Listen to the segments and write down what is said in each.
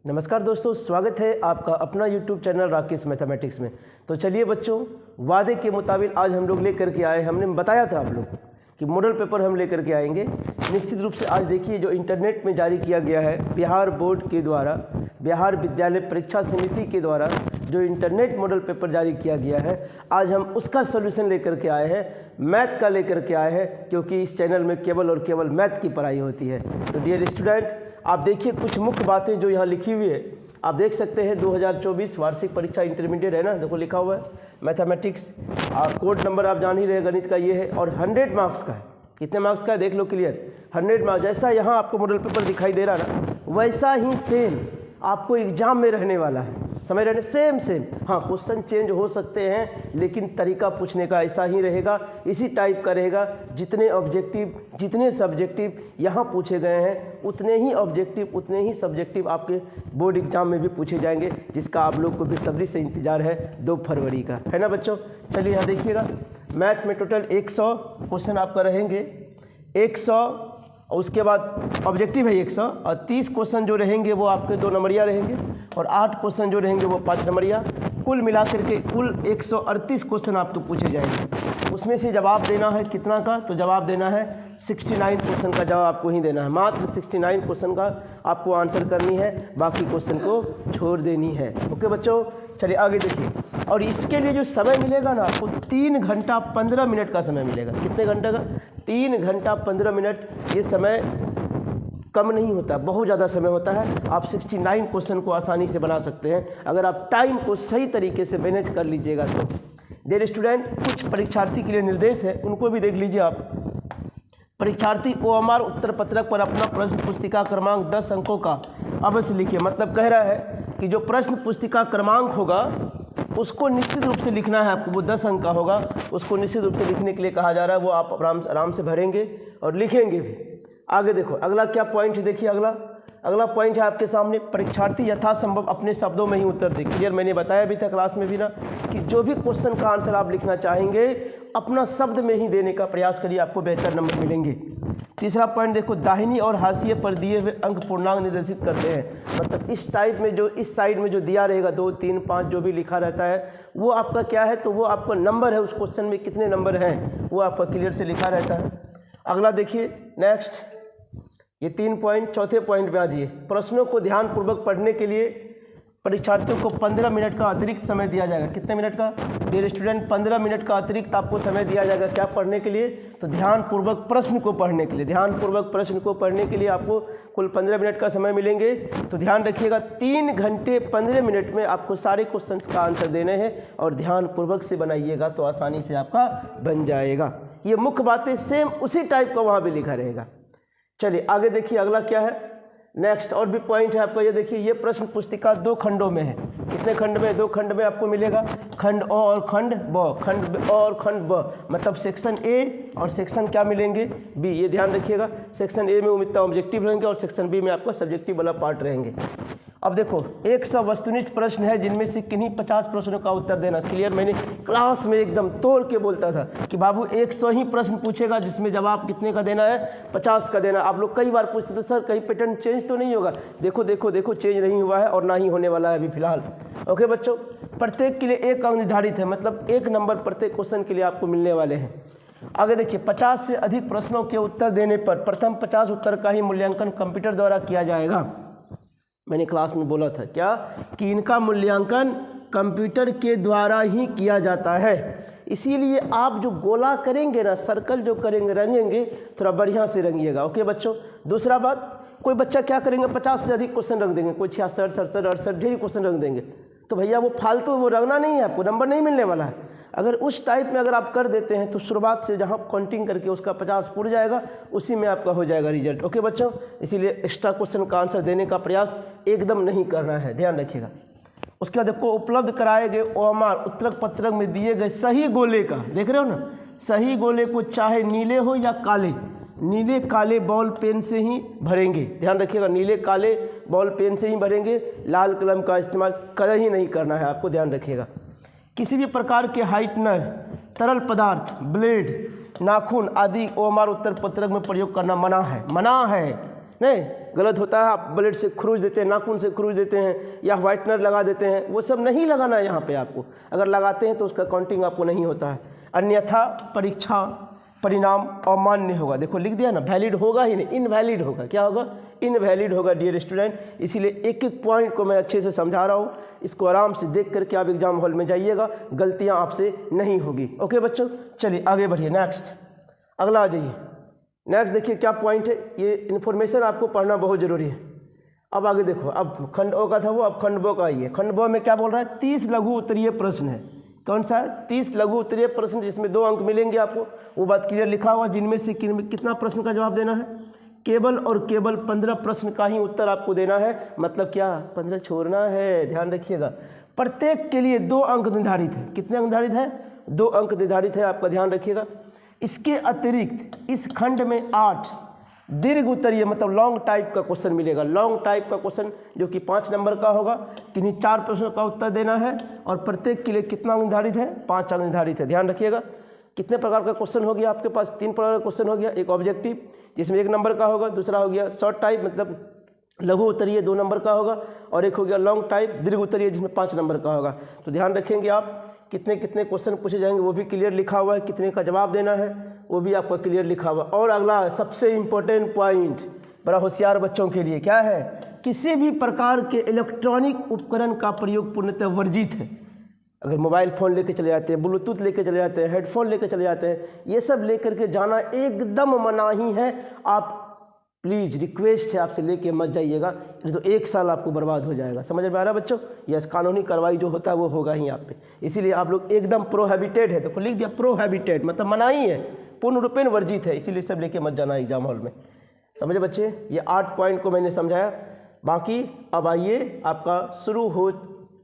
नमस्कार दोस्तों, स्वागत है आपका अपना YouTube चैनल राकेश मैथमेटिक्स में। तो चलिए बच्चों, वादे के मुताबिक आज हम लोग लेकर के आए, हमने बताया था आप लोग कि मॉडल पेपर हम लेकर के आएंगे। निश्चित रूप से आज देखिए जो इंटरनेट में जारी किया गया है बिहार बोर्ड के द्वारा, बिहार विद्यालय परीक्षा समिति के द्वारा जो इंटरनेट मॉडल पेपर जारी किया गया है, आज हम उसका सॉल्यूशन लेकर के आए हैं, मैथ का लेकर के आए हैं, क्योंकि इस चैनल में केवल और केवल मैथ की पढ़ाई होती है। तो डियर स्टूडेंट, आप देखिए कुछ मुख्य बातें जो यहाँ लिखी हुई है, आप देख सकते हैं 2024 वार्षिक परीक्षा इंटरमीडिएट है ना, देखो लिखा हुआ है मैथमेटिक्स, कोड नंबर आप जान ही रहे गणित का ये है, और 100 मार्क्स का है। कितने मार्क्स का है देख लो क्लियर, 100 मार्क्स। जैसा यहाँ आपको मॉडल पेपर दिखाई दे रहा ना, वैसा ही सेम आपको एग्जाम में रहने वाला है, समझ रहे हैं, सेम। हाँ, क्वेश्चन चेंज हो सकते हैं, लेकिन तरीका पूछने का ऐसा ही रहेगा, इसी टाइप का रहेगा। जितने ऑब्जेक्टिव, जितने सब्जेक्टिव यहाँ पूछे गए हैं, उतने ही ऑब्जेक्टिव, उतने ही सब्जेक्टिव आपके बोर्ड एग्जाम में भी पूछे जाएंगे, जिसका आप लोग को बेसब्री से इंतजार है 2 फरवरी का, है ना बच्चों। चलिए यहाँ देखिएगा, मैथ में टोटल 100 क्वेश्चन आपका रहेंगे, 100 और उसके बाद ऑब्जेक्टिव है 100, और 30 क्वेश्चन जो रहेंगे वो आपके 2 नंबरिया रहेंगे, और 8 क्वेश्चन जो रहेंगे वो 5 नंबरिया। कुल मिलाकर के कुल 138 क्वेश्चन आपको पूछे जाएंगे। उसमें से जवाब देना है कितना का, तो जवाब देना है 69 क्वेश्चन का जवाब आपको ही देना है, मात्र 69 क्वेश्चन का आपको आंसर करनी है, बाकी क्वेश्चन को छोड़ देनी है। ओके बच्चों, चलिए आगे देखिए। और इसके लिए जो समय मिलेगा ना, आपको 3 घंटा 15 मिनट का समय मिलेगा। कितने घंटे का? 3 घंटा 15 मिनट। ये समय कम नहीं होता, बहुत ज़्यादा समय होता है। आप 69 क्वेश्चन को आसानी से बना सकते हैं अगर आप टाइम को सही तरीके से मैनेज कर लीजिएगा तो। डियर स्टूडेंट, कुछ परीक्षार्थी के लिए निर्देश है, उनको भी देख लीजिए आप। परीक्षार्थी OMR उत्तर पत्रक पर अपना प्रश्न पुस्तिका क्रमांक 10 अंकों का अवश्य लिखिए। मतलब कह रहा है कि जो प्रश्न पुस्तिका क्रमांक होगा उसको निश्चित रूप से लिखना है आपको, वो 10 अंक का होगा, उसको निश्चित रूप से लिखने के लिए कहा जा रहा है। वो आप आराम से भरेंगे और लिखेंगे भी। आगे देखो, अगला क्या पॉइंट है, देखिए अगला पॉइंट है आपके सामने, परीक्षार्थी यथासंभव अपने शब्दों में ही उत्तर दे। क्लियर, मैंने बताया भी था क्लास में भी ना कि जो भी क्वेश्चन का आंसर आप लिखना चाहेंगे अपना शब्द में ही देने का प्रयास करिए, आपको बेहतर नंबर मिलेंगे। तीसरा पॉइंट देखो, दाहिनी और हाशिए पर दिए हुए अंक पूर्णांक निर्देशित करते हैं। मतलब इस टाइप में जो इस साइड में जो दिया रहेगा 2, 3, 5 जो भी लिखा रहता है वो आपका क्या है, तो वो आपका नंबर है, उस क्वेश्चन में कितने नंबर हैं वो आपका क्लियर से लिखा रहता है। अगला देखिए नेक्स्ट, ये 3 पॉइंट, चौथे पॉइंट पे आ जाइए। प्रश्नों को ध्यानपूर्वक पढ़ने के लिए परीक्षार्थियों को 15 मिनट का अतिरिक्त समय दिया जाएगा। कितने मिनट का डियर स्टूडेंट? 15 मिनट का अतिरिक्त आपको समय दिया जाएगा। क्या पढ़ने के लिए? तो ध्यानपूर्वक प्रश्न को पढ़ने के लिए, ध्यानपूर्वक प्रश्न को पढ़ने के लिए आपको कुल 15 मिनट का समय मिलेंगे। तो ध्यान रखिएगा, 3 घंटे 15 मिनट में आपको सारे क्वेश्चन का आंसर देने हैं, और ध्यानपूर्वक से बनाइएगा तो आसानी से आपका बन जाएगा। ये मुख्य बातें सेम उसी टाइप का वहाँ भी लिखा रहेगा। चलिए आगे देखिए, अगला क्या है नेक्स्ट, और भी पॉइंट है आपका। ये देखिए, ये प्रश्न पुस्तिका 2 खंडों में है। कितने खंड में? 2 खंड में आपको मिलेगा, खंड अ और खंड ब, खंड अ और खंड ब, मतलब सेक्शन ए और सेक्शन क्या मिलेंगे, बी। ये ध्यान रखिएगा, सेक्शन ए में उम्मीदता ऑब्जेक्टिव रहेंगे और सेक्शन बी में आपका सब्जेक्टिव वाला पार्ट रहेंगे। अब देखो, 100 वस्तुनिष्ठ प्रश्न है जिनमें से किन्हीं 50 प्रश्नों का उत्तर देना। क्लियर, मैंने क्लास में एकदम तोड़ के बोलता था कि बाबू 100 ही प्रश्न पूछेगा जिसमें जवाब कितने का देना है, 50 का देना। आप लोग कई बार पूछते थे सर कहीं पैटर्न चेंज तो नहीं होगा। देखो देखो देखो, चेंज नहीं हुआ है और ना ही होने वाला है अभी फिलहाल। ओके बच्चों, प्रत्येक के लिए 1 अंक निर्धारित है, मतलब 1 नंबर प्रत्येक क्वेश्चन के लिए आपको मिलने वाले हैं। आगे देखिए, 50 से अधिक प्रश्नों के उत्तर देने पर प्रथम 50 उत्तर का ही मूल्यांकन कंप्यूटर द्वारा किया जाएगा। मैंने क्लास में बोला था क्या कि इनका मूल्यांकन कंप्यूटर के द्वारा ही किया जाता है। इसीलिए आप जो गोला करेंगे ना, सर्कल जो करेंगे, रंगेंगे, थोड़ा बढ़िया से रंगिएगा। ओके बच्चों। दूसरा बात, कोई बच्चा क्या करेंगे, 50 से अधिक क्वेश्चन रंग देंगे, कोई 66, 67, 68 ढेर क्वेश्चन रंग देंगे। तो भैया वो फालतू, वो रंगना नहीं है, आपको नंबर नहीं मिलने वाला है। अगर उस टाइप में अगर आप कर देते हैं तो शुरुआत से जहाँ काउंटिंग करके उसका 50 पूरा जाएगा, उसी में आपका हो जाएगा रिजल्ट। ओके बच्चों, इसीलिए एक्स्ट्रा क्वेश्चन का आंसर देने का प्रयास एकदम नहीं करना है, ध्यान रखिएगा। उसके बाद देखो, उपलब्ध कराए गए OMR उत्तर पत्रक में दिए गए सही गोले का, देख रहे हो ना, सही गोले को चाहे नीले हो या काले, नीले काले बॉल पेन से ही भरेंगे। ध्यान रखिएगा, नीले काले बॉल पेन से ही भरेंगे, लाल कलम का इस्तेमाल कभी ही नहीं करना है, आपको ध्यान रखिएगा। किसी भी प्रकार के हाइटनर, तरल पदार्थ, ब्लेड, नाखून आदि OMR उत्तर पत्रक में प्रयोग करना मना है, मना है। नहीं, गलत होता है। आप ब्लेड से खरूज देते हैं, नाखून से खरूज देते हैं या व्हाइटनर लगा देते हैं, वो सब नहीं लगाना है यहाँ पे आपको। अगर लगाते हैं तो उसका काउंटिंग आपको नहीं होता है, अन्यथा परीक्षा परिणाम अमान्य होगा। देखो लिख दिया ना, वैलिड होगा ही नहीं, इनवैलिड होगा। क्या होगा? इनवैलिड होगा डियर स्टूडेंट। इसीलिए एक एक पॉइंट को मैं अच्छे से समझा रहा हूँ, इसको आराम से देख करके आप एग्जाम हॉल में जाइएगा, गलतियाँ आपसे नहीं होगी। ओके बच्चों, चलिए आगे बढ़िए। नेक्स्ट, अगला आ जाइए। नेक्स्ट देखिए क्या पॉइंट है, ये इन्फॉर्मेशन आपको पढ़ना बहुत ज़रूरी है। अब आगे देखो, अब खंड ओ का था वो, अब खंड ब का आइए। खंड ब में क्या बोल रहा है? 30 लघु उत्तरीय प्रश्न है। कौन सा है? 30 लघु उत्तरीय प्रश्न, जिसमें 2 अंक मिलेंगे आपको। वो बात क्लियर लिखा हुआ, जिनमें से कितना प्रश्न का जवाब देना है? केवल और केवल 15 प्रश्न का ही उत्तर आपको देना है। मतलब क्या? 15 छोड़ना है, ध्यान रखिएगा। प्रत्येक के लिए 2 अंक निर्धारित है। कितने अंक निर्धारित है? 2 अंक निर्धारित है, आपका ध्यान रखिएगा। इसके अतिरिक्त इस खंड में 8 दीर्घ उत्तरीय मतलब लॉन्ग टाइप का क्वेश्चन मिलेगा। लॉन्ग टाइप का क्वेश्चन जो कि 5 नंबर का होगा, किन्हीं 4 प्रश्नों का उत्तर देना है और प्रत्येक के लिए कितना निर्धारित है? 5 अंक निर्धारित है। ध्यान रखिएगा। कितने प्रकार का क्वेश्चन हो गया आपके पास? 3 प्रकार का क्वेश्चन हो गया। एक ऑब्जेक्टिव जिसमें 1 नंबर का होगा, दूसरा हो गया शॉर्ट टाइप मतलब लघु उत्तरीय 2 नंबर का होगा, और एक हो गया लॉन्ग टाइप दीर्घ उत्तरीय जिसमें 5 नंबर का होगा। तो ध्यान रखेंगे आप, कितने कितने क्वेश्चन पूछे जाएंगे वो भी क्लियर लिखा हुआ है, कितने का जवाब देना है वो भी आपका क्लियर लिखा हुआ। और अगला सबसे इम्पोर्टेंट पॉइंट बड़ा होशियार बच्चों के लिए क्या है? किसी भी प्रकार के इलेक्ट्रॉनिक उपकरण का प्रयोग पूर्णतः वर्जित है। अगर मोबाइल फ़ोन लेके चले जाते हैं, ब्लूटूथ लेके चले जाते हैं, हेडफोन लेके चले जाते हैं, ये सब लेकर के जाना एकदम मनाही है। आप प्लीज़ रिक्वेस्ट है आपसे, लेके मत जाइएगा, नहीं तो 1 साल आपको बर्बाद हो जाएगा। समझ में आ रहा है बच्चों? यस, कानूनी कार्रवाई जो होता है वो होगा ही आप पे। इसीलिए आप लोग एकदम प्रोहिबिटेड है। तो लिख दिया प्रोहिबिटेड मतलब मनाही है, पूर्ण रूपेण वर्जित है। इसीलिए सब लेके मत जाना एग्जाम हॉल में। समझे बच्चे? ये 8 पॉइंट को मैंने समझाया। बाकी अब आइए, आपका शुरू हो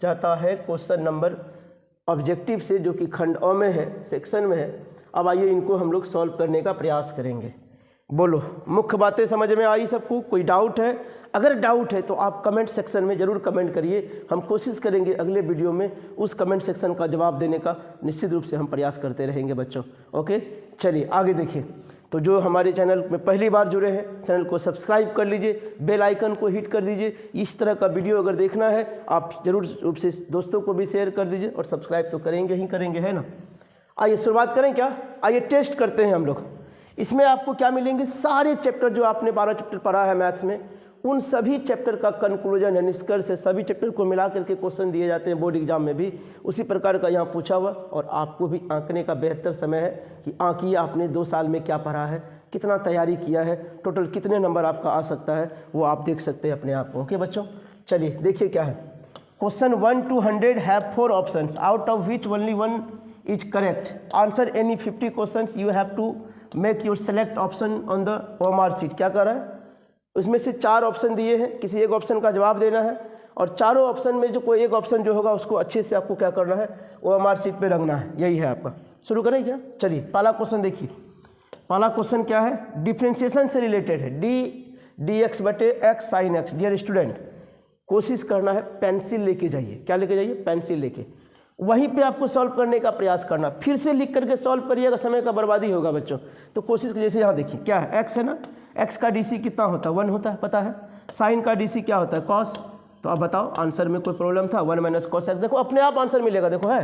जाता है क्वेश्चन नंबर ऑब्जेक्टिव से, जो कि खंड अ में है, सेक्शन में है। अब आइए इनको हम लोग सॉल्व करने का प्रयास करेंगे। बोलो, मुख्य बातें समझ में आई सबको? कोई डाउट है? अगर डाउट है तो आप कमेंट सेक्शन में ज़रूर कमेंट करिए। हम कोशिश करेंगे अगले वीडियो में उस कमेंट सेक्शन का जवाब देने का निश्चित रूप से हम प्रयास करते रहेंगे बच्चों। ओके, चलिए आगे देखिए। तो जो हमारे चैनल में पहली बार जुड़े हैं, चैनल को सब्सक्राइब कर लीजिए, बेल आइकन को हिट कर दीजिए। इस तरह का वीडियो अगर देखना है आप ज़रूर रूप से दोस्तों को भी शेयर कर दीजिए, और सब्सक्राइब तो करेंगे ही करेंगे, है ना? आइए शुरुआत करें क्या? आइए टेस्ट करते हैं हम लोग। इसमें आपको क्या मिलेंगे? सारे चैप्टर जो आपने 12 चैप्टर पढ़ा है मैथ्स में, उन सभी चैप्टर का कंक्लूजन है, निष्कर्ष है। सभी चैप्टर को मिला करके क्वेश्चन दिए जाते हैं बोर्ड एग्जाम में भी, उसी प्रकार का यहाँ पूछा हुआ। और आपको भी आंकने का बेहतर समय है कि आंकिए आपने 2 साल में क्या पढ़ा है, कितना तैयारी किया है, टोटल कितने नंबर आपका आ सकता है, वो आप देख सकते हैं अपने आप को। ओके बच्चों, चलिए देखिए क्या है। Question 1 to 100 have 4 options, out of which only 1 is correct. Answer any 50 questions, you have to make your select option on the OMR sheet. क्या कर रहा है? उसमें से 4 ऑप्शन दिए हैं, किसी एक ऑप्शन का जवाब देना है, और चारों ऑप्शन में जो कोई एक ऑप्शन जो होगा उसको अच्छे से आपको क्या करना है? OMR सीट पे रखना है। यही है आपका। शुरू करें क्या? चलिए पहला क्वेश्चन देखिए। पहला क्वेश्चन क्या है? डिफ्रेंशिएशन से रिलेटेड है, dx/x sin x। Dear student, कोशिश करना है पेंसिल लेके जाइए। क्या लेके जाइए? पेंसिल लेके, वहीं पे आपको सॉल्व करने का प्रयास करना। फिर से लिख करके सॉल्व करिएगा, समय का बर्बादी होगा बच्चों। तो कोशिश कीजिए। जैसे यहाँ देखिए क्या है, x है ना, x का DC कितना होता है? 1 होता है, पता है। साइन का DC क्या होता है? cos। तो अब बताओ, आंसर में कोई प्रॉब्लम था? 1 - cos x। देखो अपने आप आंसर मिलेगा, देखो है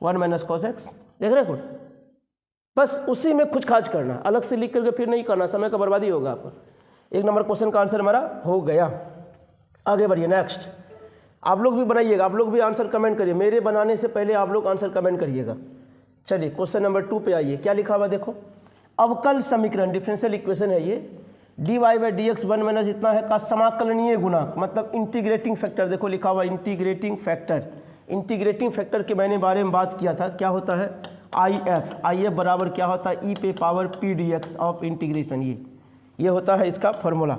1 - cos x, देख रहे हो? बस उसी में कुछ खाज करना, अलग से लिख करके फिर नहीं करना, समय का बर्बादी होगा आपका। 1 नंबर क्वेश्चन का आंसर हमारा हो गया। आगे बढ़िए। नेक्स्ट, आप लोग भी बनाइएगा, आप लोग भी आंसर कमेंट करिए। मेरे बनाने से पहले आप लोग आंसर कमेंट करिएगा। चलिए क्वेश्चन नंबर 2 पे आइए। क्या लिखा हुआ देखो, अवकल समीकरण, डिफरेंशियल इक्वेशन है ये, dy/dx 1 - इतना है का समाकलनीय गुणांक मतलब इंटीग्रेटिंग फैक्टर। देखो लिखा हुआ इंटीग्रेटिंग फैक्टर। इंटीग्रेटिंग फैक्टर के मैंने बारे में बात किया था। क्या होता है? IF बराबर क्या होता है? e⁻p⁴ of integration. ये होता है इसका फॉर्मूला,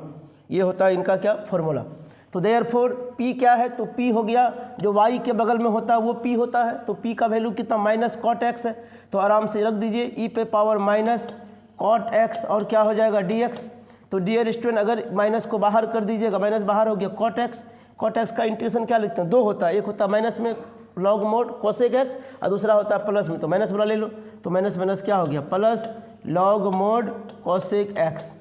ये होता है इनका क्या फॉर्मूला। तो देयरफॉर p क्या है? तो p हो गया, जो y के बगल में होता है वो p होता है। तो p का वैल्यू कितना? -cot x है। तो आराम से रख दीजिए e⁻−cot x, और क्या हो जाएगा? dx। तो डियर स्टूडेंट, अगर माइनस को बाहर कर दीजिएगा, माइनस बाहर हो गया, cot x। cot x का इंटीग्रेशन क्या लिखते हैं? 2 होता है, एक होता है माइनस में log mod cosec x, और दूसरा होता है प्लस में। तो माइनस वाला ले लो, तो माइनस माइनस क्या हो गया? Plus log mod cosec x।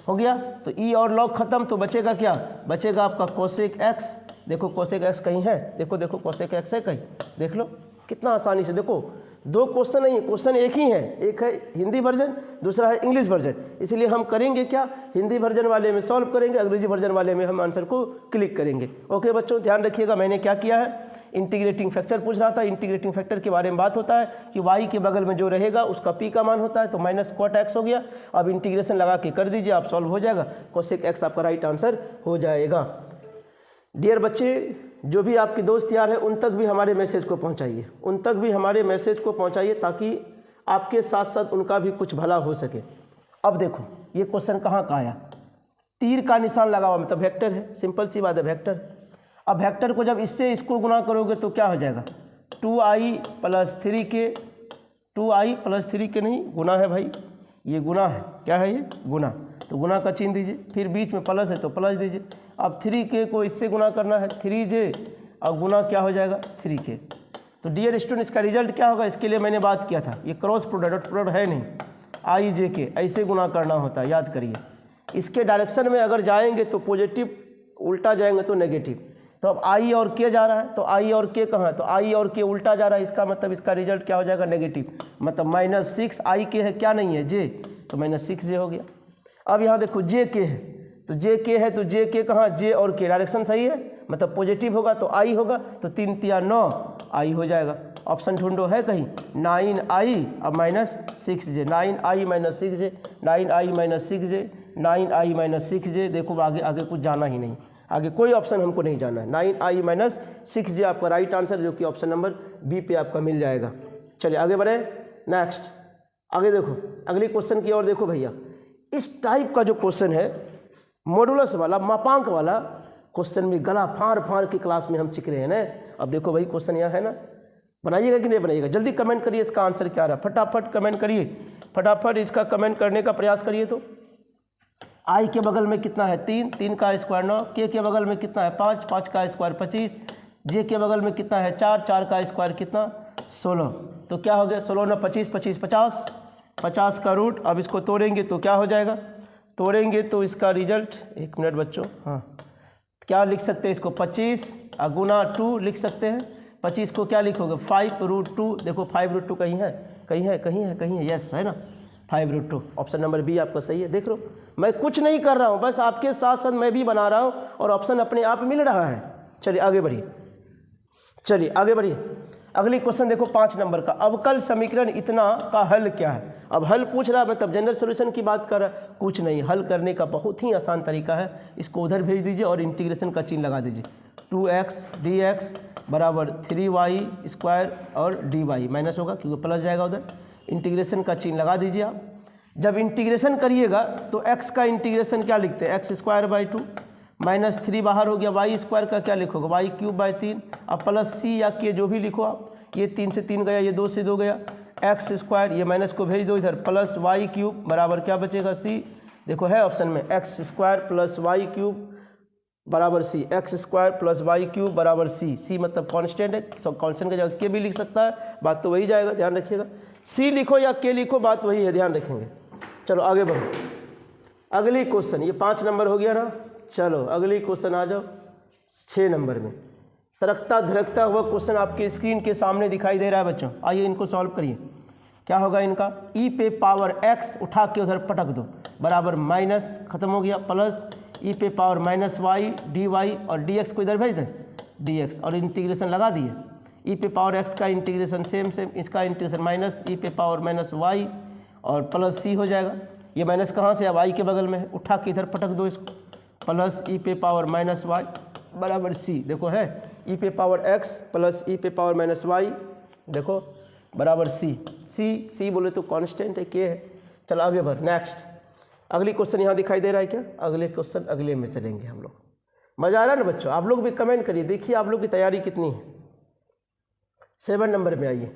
हो गया। तो ई और लॉग खत्म, तो बचेगा क्या, बचेगा आपका कोसेक एक्स। देखो कोसेक एक्स कहीं है, देखो देखो कोसेक एक्स है कहीं, देख लो कितना आसानी से। देखो दो क्वेश्चन नहीं है, क्वेश्चन एक ही है, एक है हिंदी वर्जन, दूसरा है इंग्लिश वर्जन। इसलिए हम करेंगे क्या, हिंदी वर्जन वाले में सॉल्व करेंगे, अंग्रेजी वर्जन वाले में हम आंसर को क्लिक करेंगे। ओके बच्चों, ध्यान रखिएगा मैंने क्या किया है, इंटीग्रेटिंग फैक्टर पूछ रहा था, इंटीग्रेटिंग फैक्टर के बारे में बात होता है कि y के बगल में जो रहेगा उसका p का मान होता है, तो माइनस कॉट एक्स हो गया। अब इंटीग्रेशन लगा के कर दीजिए, आप सॉल्व हो जाएगा, कोसेक एक्स आपका राइट आंसर हो जाएगा। डियर बच्चे, जो भी आपके दोस्त यार हैं उन तक भी हमारे मैसेज को पहुंचाइए, उन तक भी हमारे मैसेज को पहुंचाइए, ताकि आपके साथ साथ उनका भी कुछ भला हो सके। अब देखो ये क्वेश्चन कहाँ का आया, तीर का निशान लगा हुआ, मतलब वेक्टर है, सिंपल सी बात है वेक्टर। अब वेक्टर को जब इससे इसको गुना करोगे तो क्या हो जाएगा, 2i + 3k, 2i + 3k नहीं गुना है भाई, ये गुना है, क्या है ये गुना, तो गुना का चिन्ह दीजिए, फिर बीच में प्लस है तो प्लस दीजिए। अब 3k को इससे गुना करना है 3j, और गुना क्या हो जाएगा 3k। तो डियर स्टूडेंट इसका रिजल्ट क्या होगा, इसके लिए मैंने बात किया था, ये क्रॉस प्रोडक्ट डॉट प्रोडक्ट है नहीं, i j k ऐसे गुना करना होता है, याद करिए। इसके डायरेक्शन में अगर जाएंगे तो पॉजिटिव, उल्टा जाएंगे तो नेगेटिव। तो अब i और k जा रहा है, तो i और k कहाँ है, तो i और k उल्टा जा रहा है, इसका मतलब इसका रिजल्ट क्या हो जाएगा नेगेटिव, मतलब -6 i k है, क्या नहीं है j, तो -6j हो गया। अब यहाँ देखो j k है, तो j k है, तो j k कहाँ, j और k डायरेक्शन सही है, मतलब पॉजिटिव होगा तो i होगा, तो 3 × 9 i हो जाएगा। ऑप्शन ढूंढो है कहीं, 9i अब -6j, 9i - 6j, 9i - 6j, 9i - 6j। देखो आगे आगे कुछ जाना ही नहीं, आगे कोई ऑप्शन हमको नहीं जाना है। 9i - 6j आपका राइट आंसर, जो कि ऑप्शन नंबर बी पे आपका मिल जाएगा। चलिए आगे बढ़े, नेक्स्ट आगे देखो, अगली क्वेश्चन की ओर देखो भैया। इस टाइप का जो क्वेश्चन है, मॉडुलस वाला, मापांक वाला क्वेश्चन में गला फाड़ फाड़ के क्लास में हम सीख रहे हैं ना। अब देखो भाई क्वेश्चन यहाँ है ना, बनाइएगा कि नहीं बनाइएगा, जल्दी कमेंट करिए इसका आंसर क्या रहा, फटाफट कमेंट करिए, फटाफट इसका कमेंट करने का प्रयास करिए। तो i के बगल में कितना है 3, 3 का स्क्वायर 9, k के बगल में कितना है 5, 5 का स्क्वायर 25, j के बगल में कितना है 4, 4 का स्क्वायर कितना 16। तो क्या हो गया 16 9 25 25 50, 50 का रूट। अब इसको तोड़ेंगे तो क्या हो जाएगा, तोड़ेंगे तो इसका रिजल्ट, एक मिनट बच्चों, हाँ क्या लिख सकते हैं इसको, 25 गुना 2 लिख सकते हैं। 25 को क्या लिखोगे 5√2, देखो 5√2 कहीं है, कहीं है, कहीं है, कहीं है, यस है ना 5√2, ऑप्शन नंबर बी आपका सही है। देख लो मैं कुछ नहीं कर रहा हूँ, बस आपके साथ साथ मैं भी बना रहा हूँ और ऑप्शन अपने आप मिल रहा है। चलिए आगे बढ़िए, चलिए आगे बढ़िए। अगली क्वेश्चन देखो 5 नंबर का, अवकल समीकरण इतना का हल क्या है। अब हल पूछ रहा है, मतलब जनरल सोल्यूशन की बात कर रहा है, कुछ नहीं, हल करने का बहुत ही आसान तरीका है। इसको उधर भेज दीजिए और इंटीग्रेशन का चिन्ह लगा दीजिए, 2x dx बराबर 3y² और dy माइनस होगा क्योंकि प्लस जाएगा उधर, इंटीग्रेशन का चिन्ह लगा दीजिए आप। जब इंटीग्रेशन करिएगा तो x का इंटीग्रेशन क्या लिखते हैं, x²/2 -3 बाहर हो गया, y² का क्या लिखोगे y³/3, अब प्लस c या k जो भी लिखो आप, ये 3 से 3 गया, ये 2 से 2 गया, x², ये माइनस को भेज दो इधर, प्लस y³ बराबर क्या बचेगा c। देखो है ऑप्शन में x² + y³ बराबर c, x² + y³ बराबर c, c मतलब कांस्टेंट है, कांस्टेंट की जगह k भी लिख सकता है, बात तो वही जाएगा, ध्यान रखिएगा। c लिखो या k लिखो बात वही है, ध्यान रखेंगे। चलो आगे बढ़ो, अगली क्वेश्चन, ये 5 नंबर हो गया ना। चलो अगली क्वेश्चन आ जाओ 6 नंबर में। तरकता धड़कता हुआ क्वेश्चन आपके स्क्रीन के सामने दिखाई दे रहा है बच्चों, आइए इनको सॉल्व करिए। क्या होगा इनका, e पे पावर x उठा के उधर पटक दो, बराबर माइनस खत्म हो गया, प्लस e पे पावर -y dy और dx को इधर भेज दें dx, और इंटीग्रेशन लगा दिए। e पे पावर x का इंटीग्रेशन सेम सेम, इसका इंटीग्रेशन माइनस e पे पावर -y और प्लस c हो जाएगा। ये माइनस कहाँ से, अब i के बगल में है, उठा के इधर पटक दो इसको, प्लस e पे पावर -y बराबर c। देखो है e पे पावर x प्लस e पे पावर -y, देखो बराबर c, c बोले तो कांस्टेंट है, k है। चलो आगे बढ़, नेक्स्ट अगली क्वेश्चन यहाँ दिखाई दे रहा है क्या, अगले क्वेश्चन अगले में चलेंगे हम लोग। मजा आ रहा है ना बच्चों, आप लोग भी कमेंट करिए, देखिए आप लोग की तैयारी कितनी है। 7 नंबर में आइए।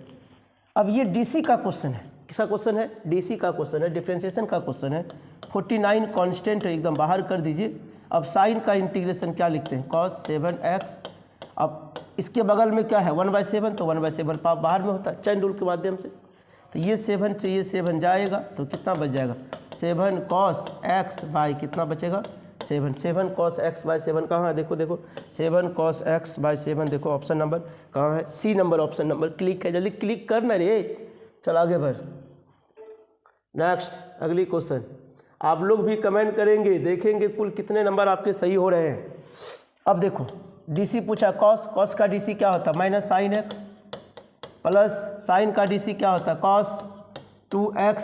अब ये डीसी का क्वेश्चन है, किसका क्वेश्चन है, डीसी का क्वेश्चन है, डिफरेंशिएशन का क्वेश्चन है। 49 कांस्टेंट है, एकदम बाहर कर दीजिए। अब साइन का इंटीग्रेशन क्या लिखते हैं, cos 7x। अब इसके बगल में क्या है 1/7, तो 1/7 बाहर में होता है चैन रूल के माध्यम से। तो ये 7 से ये 7 जाएगा तो कितना बच जाएगा 7 cos x बाई कितना बचेगा 7 cos x बाई 7 कहाँ है देखो देखो 7 cos x बाई 7 देखो ऑप्शन नंबर कहाँ है C number option number click है जल्दी क्लिक करना रे। चल आगे बढ़। नेक्स्ट अगली क्वेश्चन आप लोग भी कमेंट करेंगे देखेंगे कुल कितने नंबर आपके सही हो रहे हैं। अब देखो डीसी पूछा कॉस का डीसी क्या होता है minus sine x plus sign का डीसी क्या होता है कॉस 2x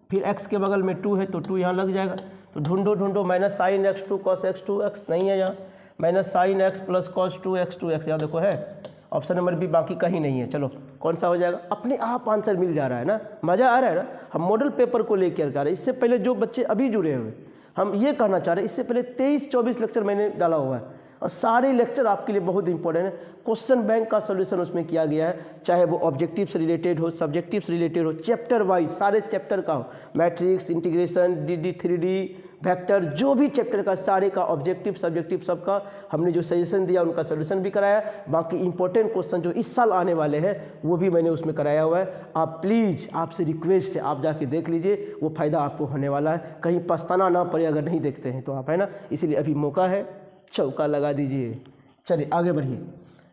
फिर x के बगल में 2 है तो 2 यहाँ लग जाएगा तो ढूंढो minus sine x 2 cos x 2x नहीं है यहाँ minus sine x plus cos 2x यहाँ देखो है ऑप्शन नंबर बी बाकी कहीं नहीं है। चलो कौन सा हो जाएगा अपने आप आंसर मिल जा रहा है ना मज़ा आ रहा है ना। हम मॉडल पेपर को लेकर आ रहे हैं। इससे पहले जो बच्चे अभी जुड़े हुए हम ये कहना चाह रहे हैं इससे पहले 23-24 लेक्चर मैंने डाला हुआ है और सारे लेक्चर आपके लिए बहुत इंपॉर्टेंट है। क्वेश्चन बैंक का सॉल्यूशन उसमें किया गया है चाहे वो ऑब्जेक्टिव से रिलेटेड हो सब्जेक्टिव से रिलेटेड हो चैप्टर वाइज सारे चैप्टर का हो matrix integration D 3D vector जो भी चैप्टर का सारे का ऑब्जेक्टिव सब्जेक्टिव सबका हमने जो सजेशन दिया उनका सॉल्यूशन भी कराया। बाकी इंपॉर्टेंट क्वेश्चन जो इस साल आने वाले हैं वो भी मैंने उसमें कराया हुआ है। आप प्लीज़ आपसे रिक्वेस्ट है आप जाके देख लीजिए वो फ़ायदा आपको होने वाला है कहीं पछताना ना पड़े अगर नहीं देखते हैं तो आप है ना इसीलिए अभी मौका है चौका लगा दीजिए। चलिए आगे बढ़िए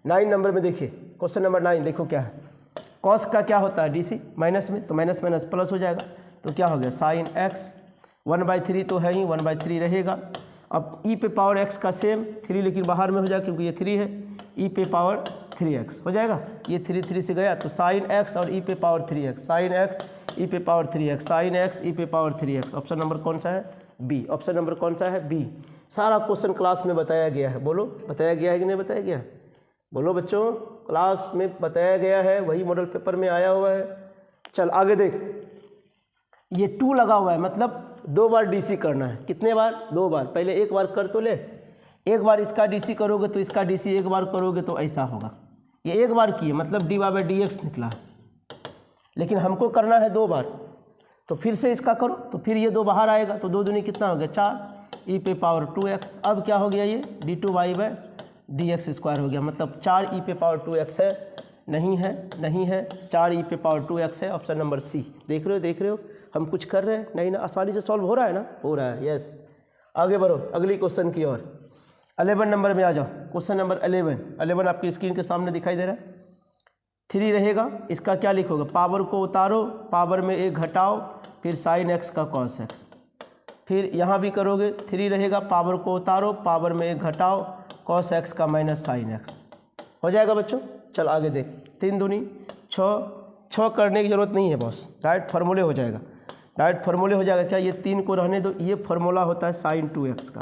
9 नंबर में देखिए क्वेश्चन नंबर 9 देखो क्या है कॉस का क्या होता है डीसी माइनस में तो माइनस माइनस प्लस हो जाएगा तो क्या हो गया साइन एक्स 1/3 तो है ही 1/3 रहेगा। अब ई पे पावर एक्स का सेम 3 लेकिन बाहर में हो जाएगा क्योंकि ये 3 है ई पे पावर 3x हो जाएगा ये 3 से गया तो साइन एक्स और ई पे पावर 3x साइन एक्स ई पे पावर 3x साइन एक्स ई पे पावर 3x ऑप्शन नंबर कौन सा है बी ऑप्शन नंबर कौन सा है बी। सारा क्वेश्चन क्लास में बताया गया है बोलो बताया गया है कि नहीं बताया गया बोलो बच्चों क्लास में बताया गया है वही मॉडल पेपर में आया हुआ है। चल आगे देख ये 2 लगा हुआ है मतलब 2 बार डीसी करना है कितने बार 2 बार पहले एक बार कर तो ले एक बार इसका डीसी करोगे तो इसका डीसी एक बार करोगे तो ऐसा होगा ये एक बार किए मतलब dy/dx निकला लेकिन हमको करना है 2 बार तो फिर से इसका करो तो फिर ये 2 बाहर आएगा तो 2 दूनी कितना हो गया 4 ई पे पावर 2x अब क्या हो गया ये d2y/dx² हो गया मतलब 4 ई पे पावर 2x है नहीं है 4 ई पे पावर 2x है ऑप्शन नंबर सी। देख रहे हो हम कुछ कर रहे हैं नहीं ना आसानी से सॉल्व हो रहा है ना हो रहा है यस। आगे बढ़ो अगली क्वेश्चन की ओर 11 नंबर में आ जाओ क्वेश्चन नंबर 11 आपकी स्क्रीन के सामने दिखाई दे रहा है 3 रहेगा इसका क्या लिखोगे पावर को उतारो पावर में 1 घटाओ फिर साइन एक्स का कॉस एक्स फिर यहाँ भी करोगे 3 रहेगा पावर को उतारो पावर में 1 घटाओ कॉस एक्स का माइनस साइन एक्स हो जाएगा बच्चों। चल आगे देख 3 दूनी 6 करने की ज़रूरत नहीं है बॉस डायरेक्ट फार्मूले हो जाएगा क्या ये 3 को रहने दो ये फार्मूला होता है साइन 2x का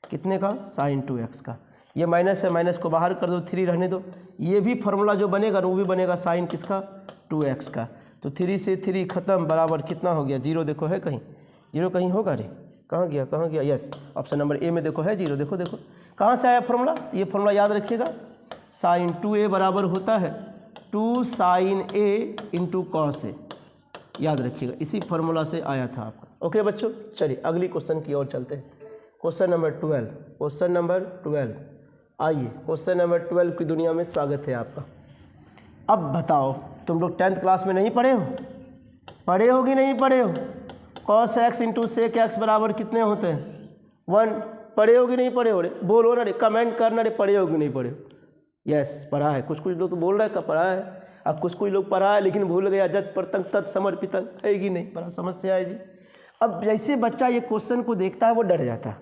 कितने का साइन 2x का ये माइनस है माइनस को बाहर कर दो 3 रहने दो ये भी फार्मूला जो बनेगा वो भी बनेगा साइन किसका 2x का तो 3 से 3 खत्म बराबर कितना हो गया 0 देखो है कहीं 0 कहीं होगा रे कहाँ गया यस ऑप्शन नंबर ए में देखो है 0 देखो कहाँ से आया फार्मूला ये फार्मूला याद रखिएगा साइन 2a बराबर होता है 2 sign a into cos A याद रखिएगा इसी फार्मूला से आया था आपका। ओके बच्चों चलिए अगली क्वेश्चन की ओर चलते हैं क्वेश्चन नंबर 12 आइए क्वेश्चन नंबर 12 की दुनिया में स्वागत है आपका। अब बताओ तुम लोग 10th क्लास में नहीं पढ़े हो कि नहीं पढ़े हो cos x into sec x बराबर कितने होते हैं 1 पढ़े हो कि नहीं पढ़े हो रे बोलो ना रे कमेंट करना रे पढ़े हो कि नहीं पढ़े हो यस पढ़ा है कुछ लोग तो बोल रहे हैं का पढ़ा है अब कुछ लोग पढ़ा है लेकिन भूल गया जत परतंग तत् समर्पितंग है कि नहीं बड़ा समस्या है जी। अब जैसे बच्चा ये क्वेश्चन को देखता है वो डर जाता है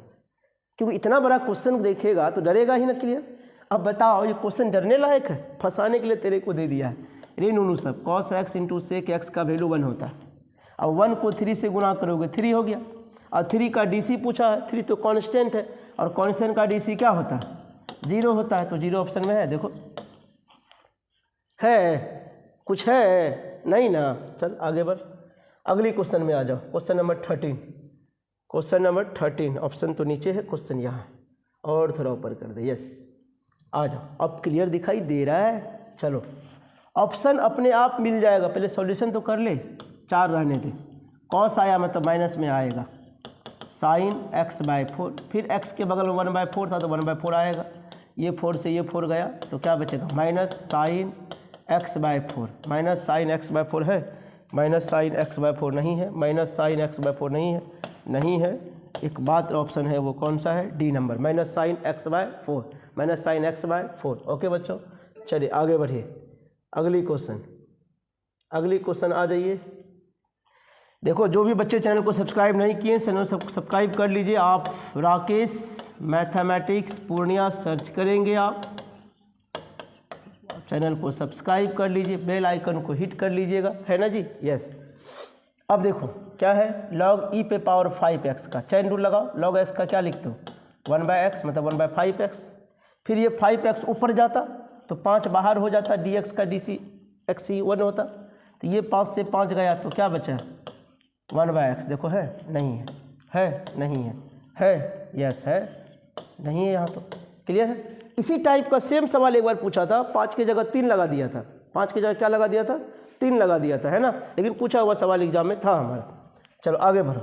क्योंकि इतना बड़ा क्वेश्चन देखेगा तो डरेगा ही ना क्लियर। अब बताओ ये क्वेश्चन डरने लायक है फंसाने के लिए तेरे को दे दिया है रे नूनू सब cos x into sec x का वैल्यू 1 होता है अब 1 को 3 से गुना करोगे 3 हो गया और 3 का डीसी पूछा है 3 तो कांस्टेंट है और कांस्टेंट का डीसी क्या होता है 0 होता है तो 0 ऑप्शन में है देखो है कुछ है नहीं ना। चल आगे बढ़ अगली क्वेश्चन में आ जाओ क्वेश्चन नंबर 13 ऑप्शन तो नीचे है क्वेश्चन यहाँ और थोड़ा ऊपर कर दे यस आ जाओ अब क्लियर दिखाई दे रहा है। चलो ऑप्शन अपने आप मिल जाएगा पहले सॉल्यूशन तो कर ले 4 रहने दे कॉस आया मतलब माइनस में आएगा साइन x/4 फिर x के बगल में 1/4 था तो 1/4 आएगा ये 4 से ये 4 गया तो क्या बचेगा माइनस साइन x/4 है माइनस साइन एक्स बाय 4 नहीं है, माइनस साइन एक्स बाय 4 नहीं है, नहीं है। एक बात ऑप्शन है वो कौन सा है, D number, minus sine x by 4, minus sine x by 4। Okay बच्चों, चलिए आगे बढ़िए। अगली क्वेश्चन आ जाइए। देखो जो भी बच्चे चैनल को सब्सक्राइब नहीं किए चैनल सब्सक्राइब कर लीजिए। आप राकेश मैथमेटिक्स पूर्णिया सर्च करेंगे, आप चैनल को सब्सक्राइब कर लीजिए, बेल आइकन को हिट कर लीजिएगा, है ना जी, यस। अब देखो क्या है, log e पे पावर 5x का चैन रूल लगाओ। log x का क्या लिखते हो, 1/x मतलब 1/5x। फिर ये 5x ऊपर जाता तो 5 बाहर हो जाता, dx का dc x 1 होता। तो ये 5 से 5 गया तो क्या बचा, 1/x। देखो है नहीं है नहीं है यस है नहीं है, यहाँ तो क्लियर है। इसी टाइप का सेम सवाल एक बार पूछा था, 5 की जगह 3 लगा दिया था, 5 की जगह क्या लगा दिया था, 3 लगा दिया था, है ना। लेकिन पूछा हुआ सवाल एग्जाम में था हमारा। चलो आगे बढ़ो।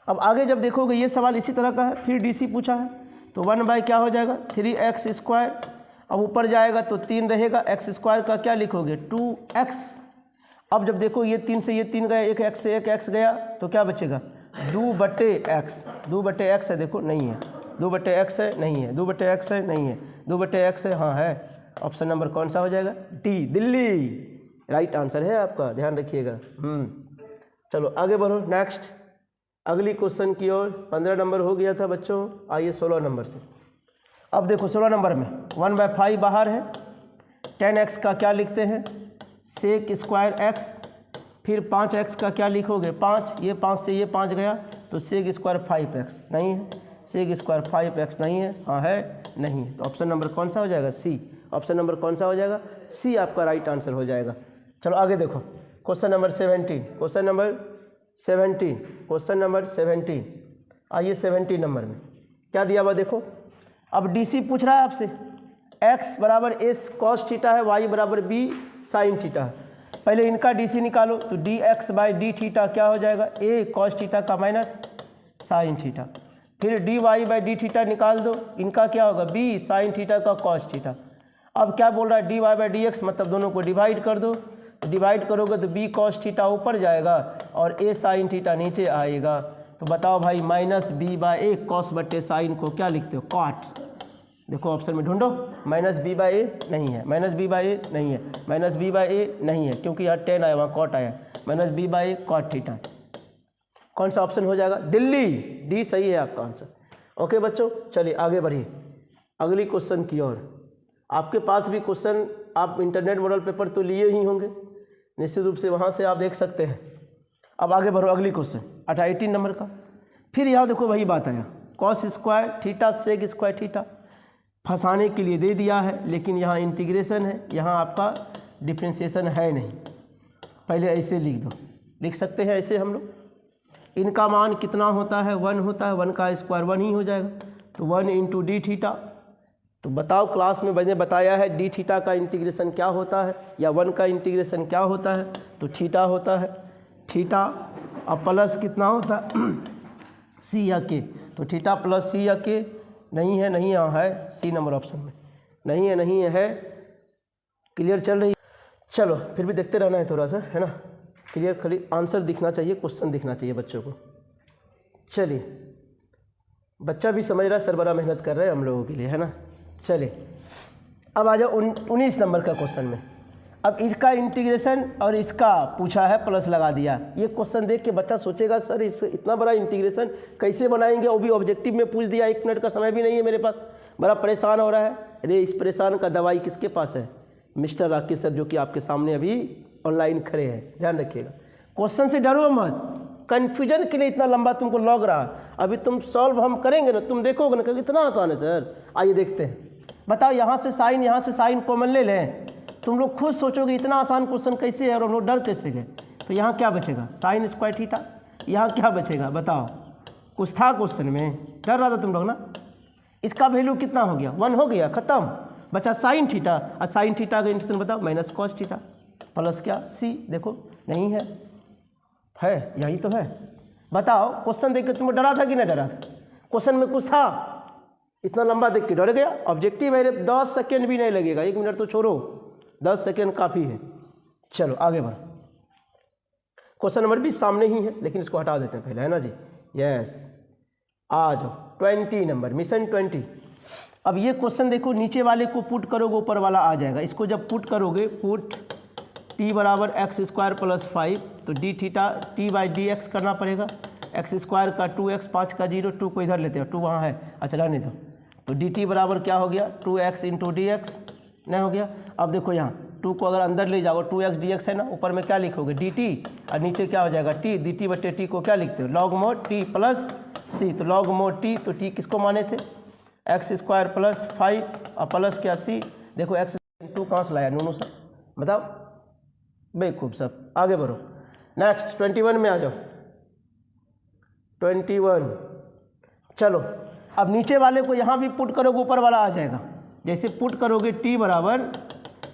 अब आगे जब देखोगे ये सवाल इसी तरह का है, फिर डीसी पूछा है तो 1 क्या हो जाएगा 3x²। अब ऊपर जाएगा तो 3 रहेगा, x² का क्या लिखोगे 2x। अब जब देखो ये 3 से ये 3 गया, एक x से एक x गया तो क्या बचेगा 2/x। 2/x है, देखो नहीं है, 2/x है नहीं है, 2/x है नहीं है, 2/x है, हाँ है। ऑप्शन नंबर कौन सा हो जाएगा, डी, दिल्ली राइट आंसर है आपका, ध्यान रखिएगा। चलो आगे बढ़ो नेक्स्ट अगली क्वेश्चन की ओर। 15 नंबर हो गया था बच्चों, आइए 16 नंबर से। अब देखो 16 नंबर में 1/5 बाहर है, 10x का क्या लिखते हैं sec²x। फिर 5x का क्या लिखोगे 5, ये 5 से ये 5 गया तो sec² 5x नहीं है, sec² 5x नहीं है, हाँ है नहीं है। तो ऑप्शन नंबर कौन सा हो जाएगा, सी। ऑप्शन नंबर कौन सा हो जाएगा, सी आपका राइट आंसर हो जाएगा। चलो आगे देखो क्वेश्चन नंबर 17, क्वेश्चन नंबर 17। आइए 17 नंबर में क्या दिया हुआ देखो। अब डीसी पूछ रहा है आपसे, x बराबर s cos थीटा है, y बराबर b sin थीटा है। पहले इनका डीसी निकालो तो dx/d थीटा क्या हो जाएगा, a cos थीटा का माइनस sin थीटा। फिर dy/d थीटा निकाल दो, इनका क्या होगा b sin थीटा का cos थीटा। अब क्या बोल रहा है dy/dx मतलब दोनों को डिवाइड कर दो, तो डिवाइड करोगे तो b cos थीटा ऊपर जाएगा और a sin थीटा नीचे आएगा। तो बताओ भाई -b/a cos sin को क्या लिखते हो, cot। देखो ऑप्शन में ढूंढो, -b/a नहीं है, -b/a नहीं है, -b/a नहीं है क्योंकि यहाँ tan आया वहाँ cot आया, -b/a cot थीटा। कौन सा ऑप्शन हो जाएगा, दिल्ली, डी सही है आपका आंसर। ओके बच्चों, चलिए आगे बढ़िए अगली क्वेश्चन की ओर। आपके पास भी क्वेश्चन, आप इंटरनेट मॉडल पेपर तो लिए ही होंगे निश्चित रूप से, वहाँ से आप देख सकते हैं। अब आगे बढ़ो अगली क्वेश्चन 18 नंबर का। फिर यहाँ देखो वही बात आया, cos² थीटा sec² थीटा फंसाने के लिए दे दिया है, लेकिन यहाँ इंटीग्रेशन है, यहाँ आपका डिफ्रेंशिएशन है नहीं। पहले ऐसे लिख दो, लिख सकते हैं ऐसे हम लोग। इनका मान कितना होता है, 1 होता है, 1 का स्क्वायर 1 ही हो जाएगा, तो 1 × d थीटा। तो बताओ क्लास में मैंने बताया है d थीटा का इंटीग्रेशन क्या होता है, या 1 का इंटीग्रेशन क्या होता है, तो थीटा होता है, थीटा। अब प्लस कितना होता है सी या के, तो थीटा प्लस सी या के नहीं है, नहीं यहाँ है, सी नंबर ऑप्शन में नहीं है, नहीं है। क्लियर चल रही, चलो फिर भी देखते रहना है थोड़ा सा, है ना। क्लियर, खाली आंसर दिखना चाहिए, क्वेश्चन दिखना चाहिए बच्चों को। चलिए बच्चा भी समझ रहा है, सर बड़ा मेहनत कर रहे हैं हम लोगों के लिए, है ना। चलिए अब आ जाओ 19 नंबर का क्वेश्चन में। अब इसका इंटीग्रेशन और इसका पूछा है, प्लस लगा दिया। ये क्वेश्चन देख के बच्चा सोचेगा सर इस इतना बड़ा इंटीग्रेशन कैसे बनाएंगे, वो भी ऑब्जेक्टिव में पूछ दिया, 1 मिनट का समय भी नहीं है मेरे पास, बड़ा परेशान हो रहा है। अरे इस परेशान का दवाई किसके पास है, मिस्टर राकेश सर जो कि आपके सामने अभी ऑनलाइन खड़े हैं, ध्यान रखिएगा। क्वेश्चन से डरो मत, कन्फ्यूजन के लिए इतना लंबा तुमको लग रहा, अभी तुम सॉल्व हम करेंगे ना, तुम देखोगे ना कितना आसान है सर। आइए देखते हैं, बताओ यहाँ से साइन कॉमन ले लें, तुम लोग खुद सोचोगे इतना आसान क्वेश्चन कैसे है और हम लोग डर कैसे गए। तो यहाँ क्या बचेगा sin² थीटा, यहाँ क्या बचेगा बताओ, कुछ था क्वेश्चन में, डर रहा था तुम लोग ना। इसका वैल्यू कितना हो गया, 1 हो गया, खत्म, बचा sin थीटा। और sin थीटा का इंटीग्रेशन बताओ -cos थीटा प्लस क्या c, देखो नहीं है, यही तो है। बताओ क्वेश्चन देख के तुम डरा था कि नहीं डरा था, क्वेश्चन में कुछ था, इतना लंबा देख के डर गया। ऑब्जेक्टिव है, 10 सेकेंड भी नहीं लगेगा, 1 मिनट तो छोड़ो, 10 सेकेंड काफ़ी है। चलो आगे बढ़ो, क्वेश्चन नंबर भी सामने ही है, लेकिन इसको हटा देते हैं पहले, है ना जी। यस, आ जाओ 20 नंबर, मिशन 20। अब ये क्वेश्चन देखो, नीचे वाले को पुट करोगे ऊपर वाला आ जाएगा। इसको जब पुट करोगे, पुट t बराबर एक्स स्क्वायर प्लस 5, तो D theta T by D x करना पड़ेगा। एक्स स्क्वायर का 2x, 5 का 0, 2 को इधर लेते हो, 2 वहाँ है, अच्छा रहने दो। तो डी टी बराबर क्या हो गया, 2x इंटू डी एक्स, नहीं हो गया। अब देखो यहाँ 2 को अगर अंदर ले जाओ, 2x dx है ना, ऊपर में क्या लिखोगे dt, और नीचे क्या हो जाएगा t, dt बटे t को क्या लिखते हो, log mode t plus c। तो लॉग मोड t, तो t किसको माने थे, एक्स स्क्वायर प्लस 5 और प्लस क्या c। देखो x इंटू कहाँ से लाया नूनू सर, बताओ, बेखूब सब, आगे बढ़ो। नेक्स्ट 21 में आ जाओ, 21। चलो अब नीचे वाले को यहाँ भी पुट करोगे, ऊपर वाला आ जाएगा। जैसे पुट करोगे t बराबर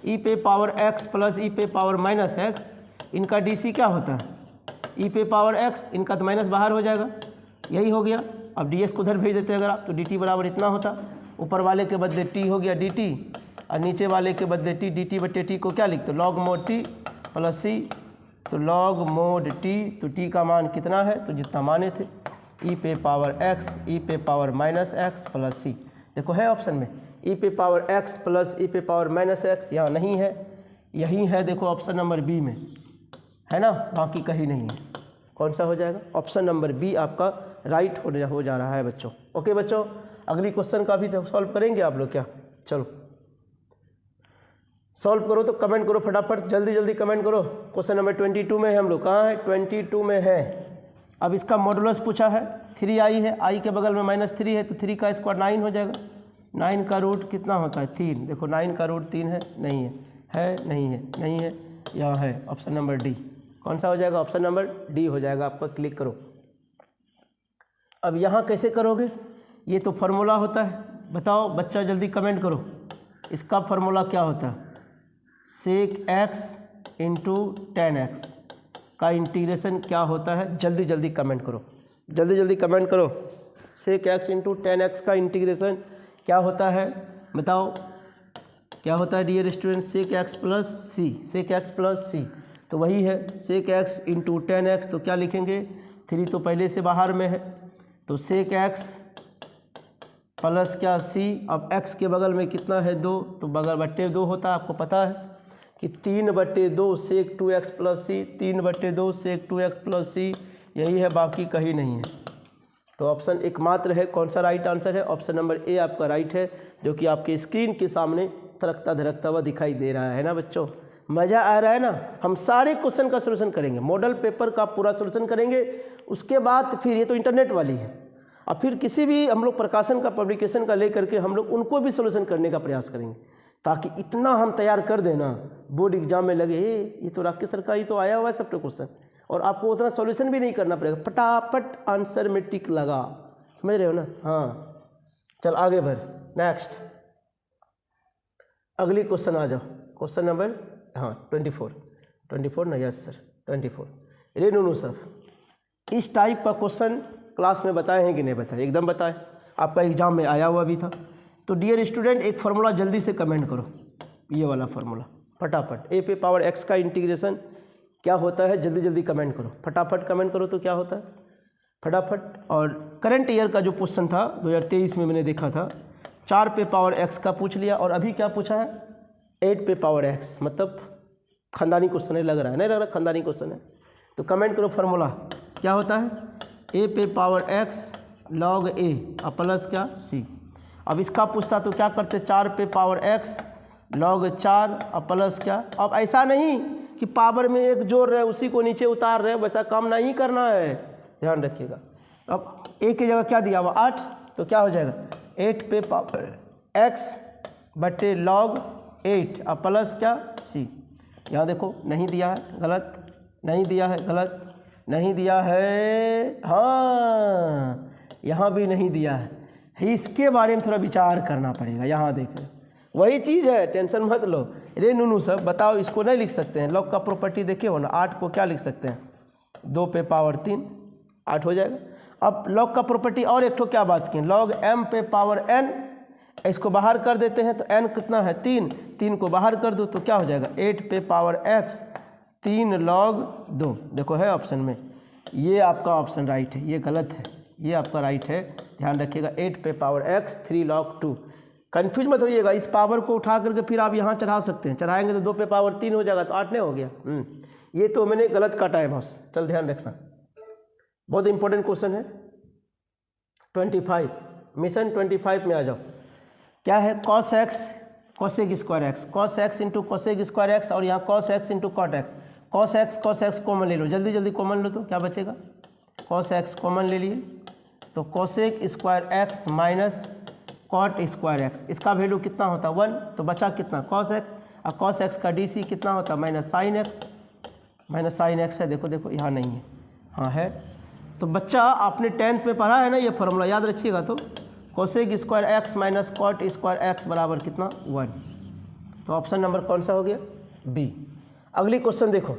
e पे पावर x प्लस e पे पावर माइनस x, इनका dc क्या होता है, e पे पावर x, इनका तो माइनस बाहर हो जाएगा, यही हो गया। अब ds को उधर भेज देते अगर आप, तो dt बराबर इतना होता, ऊपर वाले के बदले t हो गया dt, और नीचे वाले के बदले t, dt बटे t को क्या लिखते हो, log mode t plus c। तो लॉग मोड t, तो t का मान कितना है, तो जितना माने थे, e पे पावर x, e पे power minus x plus c। देखो है ऑप्शन में e पे पावर x प्लस e पे पावर माइनस x, यहाँ नहीं है, यही है, देखो ऑप्शन नंबर बी में है ना, बाकी कहीं नहीं है। कौन सा हो जाएगा, ऑप्शन नंबर बी आपका राइट हो जा रहा है बच्चों। ओके बच्चों, अगली क्वेश्चन का भी तो सॉल्व करेंगे आप लोग क्या, चलो सॉल्व करो, तो कमेंट करो फटाफट, जल्दी जल्दी कमेंट करो। क्वेश्चन नंबर 22 में है हम लोग, कहाँ है, 22 में है। अब इसका मॉडुलस पूछा है, 3i है, i के बगल में -3 है, तो 3 का स्क्वायर 9 हो जाएगा। 9 का रूट कितना होता है, 3। देखो 9 का रूट 3 है, नहीं है, नहीं है, नहीं है, यहाँ है, ऑप्शन नंबर डी। कौन सा हो जाएगा, ऑप्शन नंबर डी हो जाएगा आपका, क्लिक करो। अब यहाँ कैसे करोगे, ये तो फार्मूला होता है, बताओ बच्चा जल्दी कमेंट करो, इसका फार्मूला क्या होता है, सेक x इंटू टेन एक्स का इंटीग्रेशन क्या होता है, जल्दी जल्दी कमेंट करो, जल्दी जल्दी कमेंट करो। सेक x इंटू टेन एक्स का इंटीग्रेशन क्या होता है, बताओ क्या होता है डियर स्टूडेंट, सेक x प्लस सी, सेक x प्लस सी, तो वही है सेक x इंटू टेन एक्स। तो क्या लिखेंगे, 3 तो पहले से बाहर में है, तो सेक x प्लस क्या सी। अब x के बगल में कितना है, 2, तो बगल बट्टे 2 होता है, आपको पता है कि 3/2 सेक 2x प्लस सी, 3/2 सेक 2x प्लस सी, यही है, बाकी कहीं नहीं है। तो ऑप्शन एकमात्र है, कौन सा राइट आंसर है, ऑप्शन नंबर ए आपका राइट है, जो कि आपके स्क्रीन के सामने तड़कता धड़कता हुआ दिखाई दे रहा है ना बच्चों। मज़ा आ रहा है ना, हम सारे क्वेश्चन का सोल्यूशन करेंगे, मॉडल पेपर का पूरा सोल्यूशन करेंगे, उसके बाद फिर ये तो इंटरनेट वाली है, और फिर किसी भी हम लोग प्रकाशन का, पब्लिकेशन का लेकर के हम लोग उनको भी सोल्यूशन करने का प्रयास करेंगे, ताकि इतना हम तैयार कर देना बोर्ड एग्जाम में लगे ये तो राकेश सर का ही तो आया हुआ है सब क्वेश्चन, और आपको उतना सॉल्यूशन भी नहीं करना पड़ेगा, फटाफट आंसर में टिक लगा, समझ रहे हो ना। हाँ चल आगे बढ़, नेक्स्ट अगली क्वेश्चन आ जाओ, क्वेश्चन नंबर 24 ना, यस सर 24। रे नूनू सर, इस टाइप का क्वेश्चन क्लास में बताए हैं कि नहीं बताए, एकदम बताए, आपका एग्जाम में आया हुआ भी था। तो डियर स्टूडेंट एक फार्मूला जल्दी से कमेंट करो, ये वाला फार्मूला फटाफट, ए पे पावर एक्स का इंटीग्रेशन क्या होता है, जल्दी जल्दी कमेंट करो, फटाफट कमेंट करो तो क्या होता है फटाफट। और करंट ईयर का जो क्वेश्चन था 2023 में मैंने देखा था, 4 पे पावर एक्स का पूछ लिया, और अभी क्या पूछा है 8 पे पावर एक्स, मतलब खानदानी क्वेश्चन है, लग रहा है नहीं लग रहा, खानदानी क्वेश्चन है। तो कमेंट करो फार्मूला क्या होता है, ए पे पावर एक्स लॉग ए और प्लस क्या सी। अब इसका पूछता तो क्या करते, 4 पे पावर एक्स लॉग 4 और प्लस क्या। अब ऐसा नहीं कि पावर में एक जोड़ रहे उसी को नीचे उतार रहे, वैसा काम नहीं करना है, ध्यान रखिएगा। अब ए की जगह क्या दिया हुआ 8, तो क्या हो जाएगा 8 पे पावर एक्स बटे लॉग 8 और प्लस क्या सी। यहाँ देखो नहीं दिया है, गलत, नहीं दिया है, गलत, नहीं दिया है, हाँ यहाँ भी नहीं दिया है, इसके बारे में थोड़ा विचार करना पड़ेगा। यहाँ देखो वही चीज़ है, टेंशन मत लो। रे नूनू सब बताओ, इसको नहीं लिख सकते हैं, लॉग का प्रॉपर्टी देखे हो ना, 8 को क्या लिख सकते हैं 2 पे पावर 3, 8 हो जाएगा। अब लॉग का प्रॉपर्टी और एक ठो क्या बात की, लॉग m पे पावर n, इसको बाहर कर देते हैं तो n कितना है 3, 3 को बाहर कर दो तो क्या हो जाएगा 8 पे पावर x 3 log 2, देखो है ऑप्शन में, ये आपका ऑप्शन राइट है, ये गलत है, ये आपका राइट है, ध्यान रखिएगा। 8 पे पावर x 3 log 2, कन्फ्यूज मत होइएगा, इस पावर को उठा करके फिर आप यहाँ चढ़ा सकते हैं, चढ़ाएंगे तो 2 पे पावर 3 हो जाएगा, तो 8 नहीं हो गया। ये तो मैंने गलत काटा है बॉस, चल ध्यान रखना, बहुत इंपॉर्टेंट क्वेश्चन है। 25 मिशन 25 में आ जाओ, क्या है cos x cosec square x, cos x into cosec square x, और यहाँ cos x into cot x. cos x common ले लो, जल्दी जल्दी कॉमन लो, तो क्या बचेगा, cos x कॉमन ले लिए तो cosec square x minus cot square x, इसका वैल्यू कितना होता है 1, तो बचा कितना cos x, और cos x का DC कितना होता है माइनस साइन एक्स है, देखो देखो यहाँ नहीं है, हाँ है। तो बच्चा आपने 10th में पढ़ा है ना ये फॉर्मूला, याद रखिएगा। तो cosec square x minus cot square x बराबर कितना 1, तो ऑप्शन नंबर कौन सा हो गया बी। अगली क्वेश्चन देखो,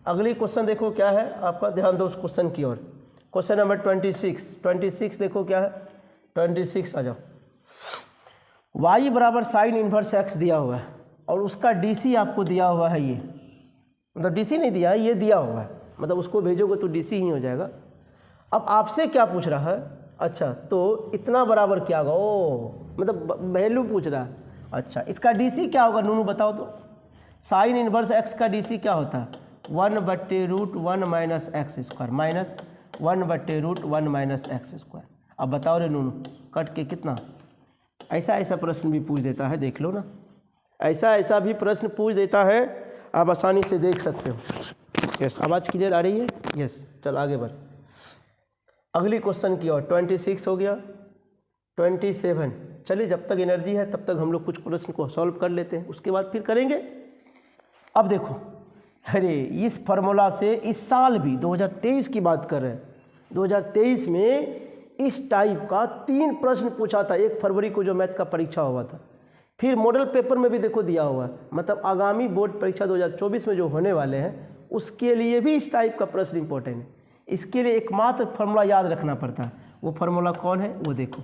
अगली क्वेश्चन देखो क्या है आपका, ध्यान दो उस क्वेश्चन की ओर। क्वेश्चन नंबर 26 देखो क्या है, 26 आ जाओ। y बराबर साइन इन्वर्स x दिया हुआ है और उसका DC आपको दिया हुआ है, ये मतलब DC नहीं दिया है, ये दिया हुआ है, मतलब उसको भेजोगे तो DC ही हो जाएगा। अब आपसे क्या पूछ रहा है, अच्छा तो इतना बराबर क्या होगा, ओ मतलब वैल्यू पूछ रहा है। अच्छा इसका DC क्या होगा नूनू बताओ तो, साइन इन्वर्स x का DC क्या होता है 1/√1 minus x square, minus 1/√1 minus x square. अब बताओ रे नूनू, कट के कितना, ऐसा प्रश्न भी पूछ देता है, देख लो ना, ऐसा भी प्रश्न पूछ देता है, आप आसानी से देख सकते हो। यस, आवाज़ क्लियर आ रही है, यस। चल आगे बढ़, अगली क्वेश्चन की ओर। 26 हो गया, 27। चलिए जब तक एनर्जी है तब तक हम लोग कुछ प्रश्न को सॉल्व कर लेते हैं, उसके बाद फिर करेंगे। अब देखो, अरे इस फार्मूला से इस साल भी 2023 की बात कर रहे हैं, 2023 में इस टाइप का 3 प्रश्न पूछा था, 1 फरवरी को जो मैथ का परीक्षा हुआ था, फिर मॉडल पेपर में भी देखो दिया हुआ है, मतलब आगामी बोर्ड परीक्षा 2024 में जो होने वाले हैं उसके लिए भी इस टाइप का प्रश्न इंपॉर्टेंट है। इसके लिए एकमात्र फार्मूला याद रखना पड़ता है, वो फार्मूला कौन है वो देखो,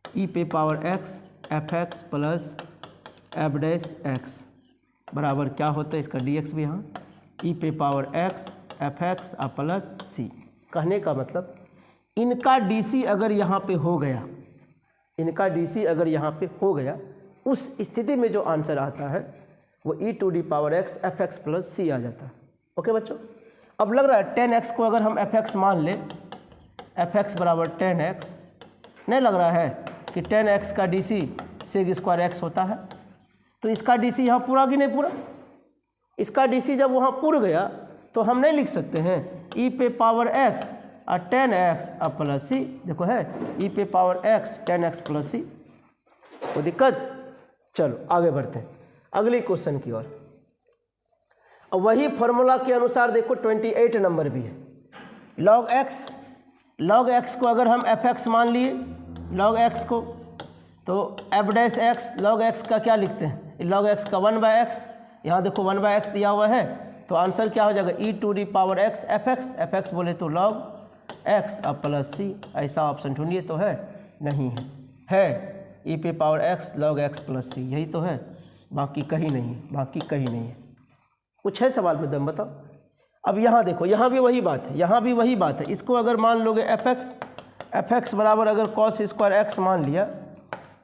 e पे power x fx plus F dash x बराबर क्या होता है, इसका dx भी यहाँ e पे power x fx plus c। कहने का मतलब इनका DC अगर यहाँ पे हो गया, इनका DC अगर यहाँ पे हो गया, उस स्थिति में जो आंसर आता है वो e⁻x fx प्लस c आ जाता है। ओके बच्चों, अब लग रहा है 10x को अगर हम fx मान ले, fx बराबर 10x, नहीं लग रहा है कि 10x का DC सेग स्क्वायर x होता है, तो इसका DC यहाँ पूरा कि नहीं पूरा, इसका DC जब वहाँ पूरा गया तो हम नहीं लिख सकते हैं e पे पावर x और 10x अब प्लस c, देखो है e पे power x 10x plus c, कोई दिक्कत। चलो आगे बढ़ते हैं अगले क्वेश्चन की ओर। अब वही फार्मूला के अनुसार देखो 28 नंबर भी है, log x को अगर हम fx मान लिए, log x को, तो f dash x log x का क्या लिखते हैं, log x का 1/x, यहाँ देखो 1/x दिया हुआ है, तो आंसर क्या हो जाएगा e⁻x fx बोले तो log x अब प्लस c। ऐसा ऑप्शन ढूंढिए तो है, नहीं है e पे power x log x plus c, यही तो है, बाकी कहीं नहीं है, बाकी कहीं नहीं है। कुछ है सवाल में दम बताओ। अब यहाँ देखो, यहाँ भी वही बात है, यहाँ भी वही बात है। इसको अगर मान लोगे fx बराबर अगर cos स्क्वायर x मान लिया,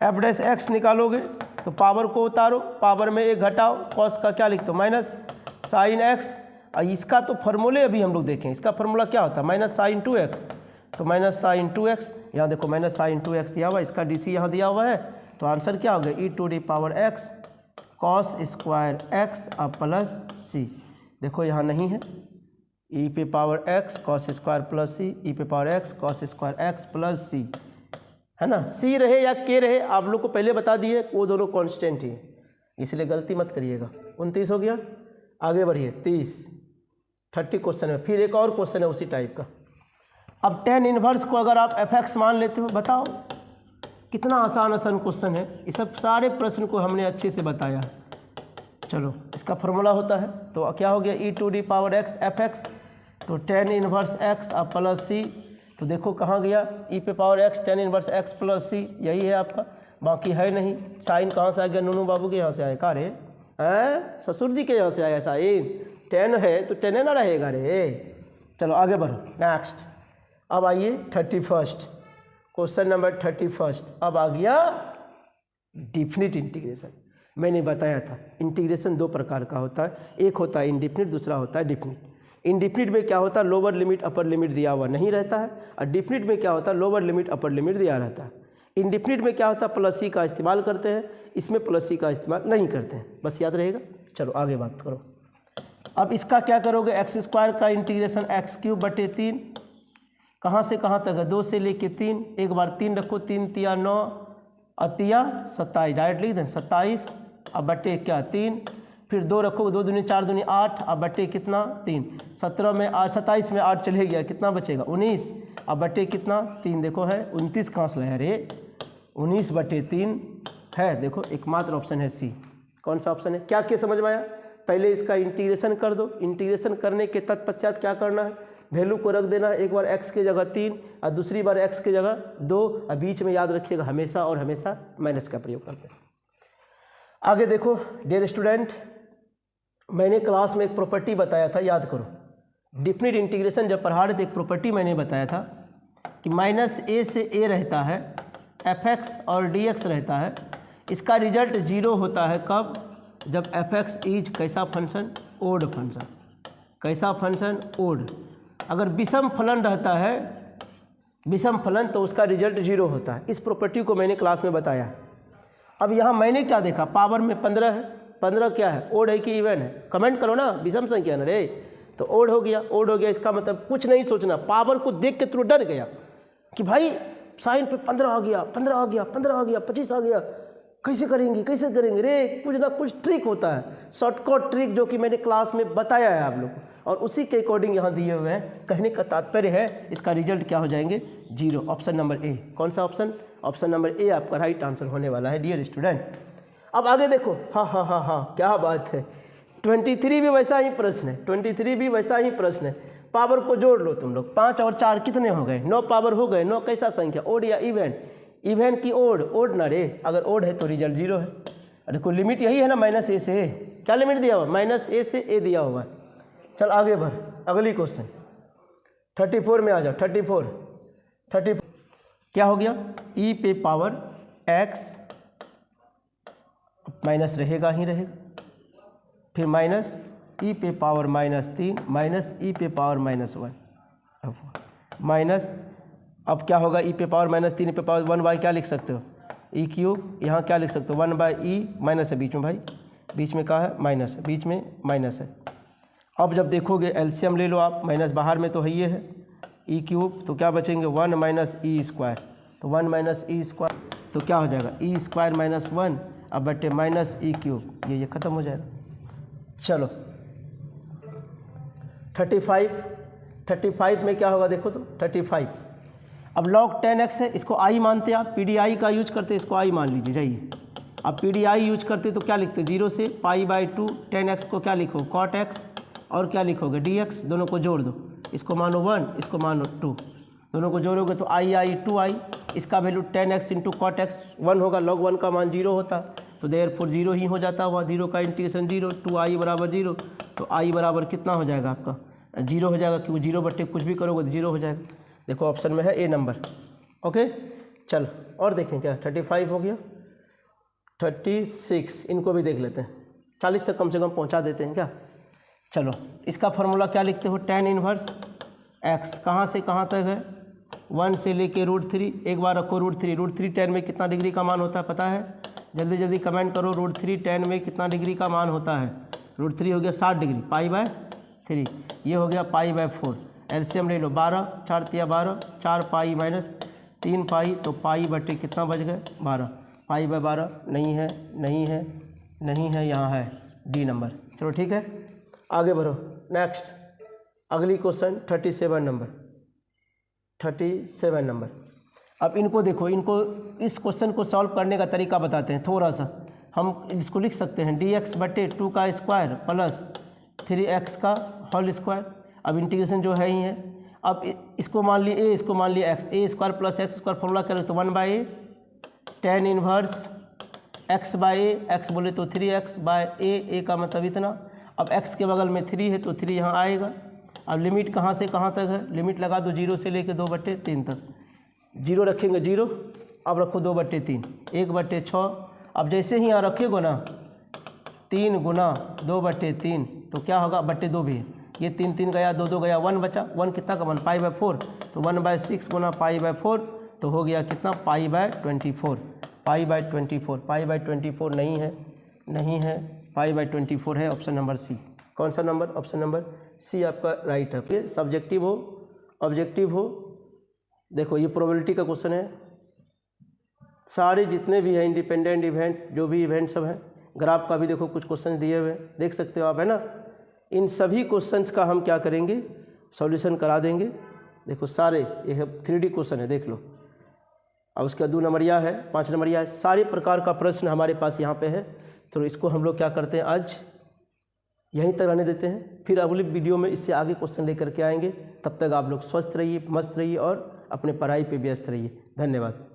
f डैश x निकालोगे तो पावर को उतारो, पावर में 1 घटाओ, cos का क्या लिखते हो माइनस साइन x, और इसका तो फॉर्मूले अभी हम लोग देखें, इसका फार्मूला क्या होता है माइनस साइन 2x, तो माइनस साइन 2x, यहाँ देखो माइनस साइन 2x दिया हुआ है, इसका DC यहाँ दिया हुआ है, तो आंसर क्या हो गया e⁻x cos स्क्वायर x अब प्लस c। देखो यहाँ नहीं है, e पे power x cos square plus c, e पे power x cos square x plus c, है ना, c रहे या k रहे आप लोग को पहले बता दिए, वो दोनों कांस्टेंट ही है, इसलिए गलती मत करिएगा। 29 हो गया, आगे बढ़िए 30 क्वेश्चन है, फिर एक और क्वेश्चन है उसी टाइप का। अब tan इनवर्स को अगर आप fx मान लेते हो, बताओ कितना आसान क्वेश्चन है, ये सब सारे प्रश्न को हमने अच्छे से बताया। चलो इसका फार्मूला होता है, तो क्या हो गया e⁻x fx, तो tan इनवर्स x अब प्लस c, तो देखो कहाँ गया e पे power x tan inverse x plus c, यही है आपका, बाकी है नहीं। साइन कहाँ से आ गया नूनू बाबू के यहाँ से आया, का रे हैं ससुर जी के यहाँ से आया साइन, 10 है तो 10 ना रहेगा रे। चलो आगे बढ़ो, नेक्स्ट। अब आइए 31st, क्वेश्चन नंबर 31st। अब आ गया डिफिनिट इंटीग्रेशन। मैंने बताया था इंटीग्रेशन दो प्रकार का होता है, एक होता है इनडिफिनिट, दूसरा होता है डिफिनिट। इनडिफिनिट में क्या होता है, लोअर लिमिट अपर लिमिट दिया हुआ नहीं रहता है, और डिफिनिट में क्या होता है, लोअर लिमिट अपर लिमिट दिया रहता है। इनडिफिनिट में क्या होता है, प्लस सी का इस्तेमाल करते हैं, इसमें प्लस सी का इस्तेमाल नहीं करते हैं, बस याद रहेगा। चलो आगे बात करो। अब इसका क्या करोगे, एक्स स्क्वायर का इंटीग्रेशन एक्स क्यूब बटे 3, कहाँ से कहाँ तक है, 2 से लेके 3, एक बार 3 रखो, 3 तिया 9 अतिया 27, डायरेक्ट लिख दें 27, अब बटे क्या 3, फिर 2 रखो, 2 दूनी 4 दूनी 8, अब बटे कितना 3, 17 में 8, 27 में 8 चले गया, कितना बचेगा 19, अब बटे कितना 3, देखो है 29 कहाँ से लाया रे, 19 बटे 3 है, देखो एकमात्र ऑप्शन है सी। कौन सा ऑप्शन है, क्या क्या समझ में आया। पहले इसका इंटीग्रेशन कर दो, इंटीग्रेशन करने के तत्पश्चात क्या करना है, वैल्यू को रख देना, एक बार x के जगह 3 और दूसरी बार x के जगह 2, और बीच में याद रखिएगा हमेशा और हमेशा माइनस का प्रयोग करते हैं। आगे देखो डियर स्टूडेंट, मैंने क्लास में एक प्रॉपर्टी बताया था, याद करो। डिफिनिट इंटीग्रेशन जब पढ़ा रहे थे एक प्रॉपर्टी मैंने बताया था कि -a से a रहता है, fx और dx रहता है, इसका रिजल्ट 0 होता है कब, जब fx इज कैसा फंक्शन, ओड फंक्शन। कैसा फंक्शन, ओड। अगर विषम फलन रहता है, विषम फलन, तो उसका रिजल्ट 0 होता है। इस प्रॉपर्टी को मैंने क्लास में बताया। अब यहाँ मैंने क्या देखा, पावर में 15 है, 15 क्या है, ओड है कि इवन है, कमेंट करो ना, विषम संख्या ना रे, तो ओड हो गया, ओड हो गया। इसका मतलब कुछ नहीं सोचना, पावर को देख के तू डर गया कि भाई साइन पे 15 आ गया, 15 आ गया, 15 आ गया, 25 आ गया, कैसे करेंगे कैसे करेंगे रे, कुछ ना कुछ ट्रिक होता है, शॉर्टकट ट्रिक, जो कि मैंने क्लास में बताया है आप लोग को, और उसी के अकॉर्डिंग यहाँ दिए हुए हैं। कहने का तात्पर्य है इसका रिजल्ट क्या हो जाएंगे, 0। Option number A. कौन सा ऑप्शन, ऑप्शन नंबर ए आपका राइट आंसर होने वाला है डियर स्टूडेंट। अब आगे देखो, हाँ, क्या बात है, 23 भी वैसा ही प्रश्न है, 23 भी वैसा ही प्रश्न है। पावर को जोड़ लो तुम लोग, 5 और 4 कितने हो गए, 9 पावर हो गए। 9 कैसा संख्या, ओड या इवन, इवन की ओड, ओड ना रे, अगर ओड है तो रिजल्ट 0 है। अरे कोई लिमिट यही है ना, -a से a, क्या लिमिट दिया हुआ, -a से a दिया हुआ है। चल आगे बढ़, अगली क्वेश्चन 34 में आ जाओ। 34 क्या हो गया, e पे पावर x माइनस रहेगा ही रहेगा, फिर माइनस e पे पावर -3 माइनस e पे पावर -1, अब माइनस, अब क्या होगा, e पे पावर -3 पे पावर 1 बाई क्या लिख सकते हो, e क्यूब, यहाँ क्या लिख सकते हो 1 बाई e, माइनस है बीच में भाई, बीच में क्या है माइनस है, बीच में माइनस है। अब जब देखोगे एलसीएम ले लो आप, माइनस बाहर में तो है ये है, e क्यूब, तो क्या बचेंगे 1 माइनस ई स्क्वायर, तो 1 माइनस ई स्क्वायर, तो क्या हो जाएगा e स्क्वायर -1, अब बटे माइनस ई क्यूब, ये ख़त्म हो जाएगा। चलो 35 में क्या होगा देखो तो 35, अब log 10x है, इसको i मानते हैं आप, PDI का यूज करते हैं, इसको i मान लीजिए जाइए। अब PDI यूज करते तो क्या लिखते, 0 से π/2, 10x को क्या लिखो cot x, और क्या लिखोगे dx, दोनों को जोड़ दो, इसको मानो 1, इसको मानो 2, दोनों को जोड़ोगे तो i 2i, इसका value 10x into cot x 1 होगा, log 1 का मान 0 होता, तो देयरफॉर 0 ही हो जाता, वहाँ 0 का इंटीग्रेशन 0, 2i बराबर 0, तो i बराबर कितना हो जाएगा आपका 0 हो जाएगा, क्योंकि 0 बट्टे कुछ भी करोगे तो 0 हो जाएगा। देखो ऑप्शन में है ए नंबर। ओके चल और देखें क्या, 35 हो गया, 36 इनको भी देख लेते हैं, 40 तक कम से कम पहुंचा देते हैं क्या। चलो इसका फार्मूला क्या लिखते हो, tan इनवर्स x, कहाँ से कहाँ तक है 1 से लेके √3, एक बार रखो √3 tan में कितना डिग्री का मान होता है पता है, जल्दी जल्दी कमेंट करो, √3 tan में कितना डिग्री का मान होता है, √3 हो गया 60 डिग्री, π/3, ये हो गया π/4, एलसीएम ले लो 12, 4 तिया 12, 4 पाई माइनस 3 पाई, तो पाई बटे कितना बच गए 12, π/12 नहीं है नहीं है नहीं है, यहाँ है डी नंबर। चलो ठीक है आगे बढ़ो, नेक्स्ट अगली क्वेश्चन 37 नंबर। अब इनको देखो, इनको इस क्वेश्चन को सॉल्व करने का तरीका बताते हैं थोड़ा सा। हम इसको लिख सकते हैं dx बटे 2 का स्क्वायर प्लस 3x का होल स्क्वायर। अब इंटीग्रेशन जो है ही है, अब इसको मान लिए a, इसको मान लिए x, a square plus x square formula करें तो 1/a tan inverse x/a, x बोले तो 3x/a, a का मतलब इतना, अब x के बगल में 3 है तो 3 यहाँ आएगा। अब लिमिट कहाँ से कहाँ तक है, लिमिट लगा दो 0 से लेकर 2/3 तक। 0 रखेंगे 0, अब रखो 2/3, 1/6। अब जैसे ही यहाँ रखेगो ना 3 गुना 2/3 तो क्या होगा, 2 भी है, ये 3 3 गया, 2 2 गया, 1 बचा। 1 कितना का 1 π/4, तो 1/6 गुना π/4 तो हो गया कितना π/24। π/24 नहीं है, नहीं है, π/24 है। Option number C. कौन सा नंबर, ऑप्शन नंबर सी आपका राइट है। फिर सब्जेक्टिव हो ऑब्जेक्टिव हो, देखो ये प्रोबेबिलिटी का क्वेश्चन है। सारे जितने भी हैं इंडिपेंडेंट इवेंट, जो भी इवेंट सब हैं, ग्राफ का भी देखो कुछ क्वेश्चन दिए हुए हैं, देख सकते हो आप, है ना। इन सभी क्वेश्चंस का हम क्या करेंगे, सॉल्यूशन करा देंगे। देखो सारे ये 3D क्वेश्चन है, देख लो। और उसका 2 नंबरिया है, 5 नंबरिया है, सारे प्रकार का प्रश्न हमारे पास यहाँ पे है। तो इसको हम लोग क्या करते हैं, आज यहीं तक रहने देते हैं। फिर अगली वीडियो में इससे आगे क्वेश्चन लेकर के आएंगे। तब तक आप लोग स्वस्थ रहिए, मस्त रहिए और अपने पढ़ाई पे व्यस्त रहिए। धन्यवाद।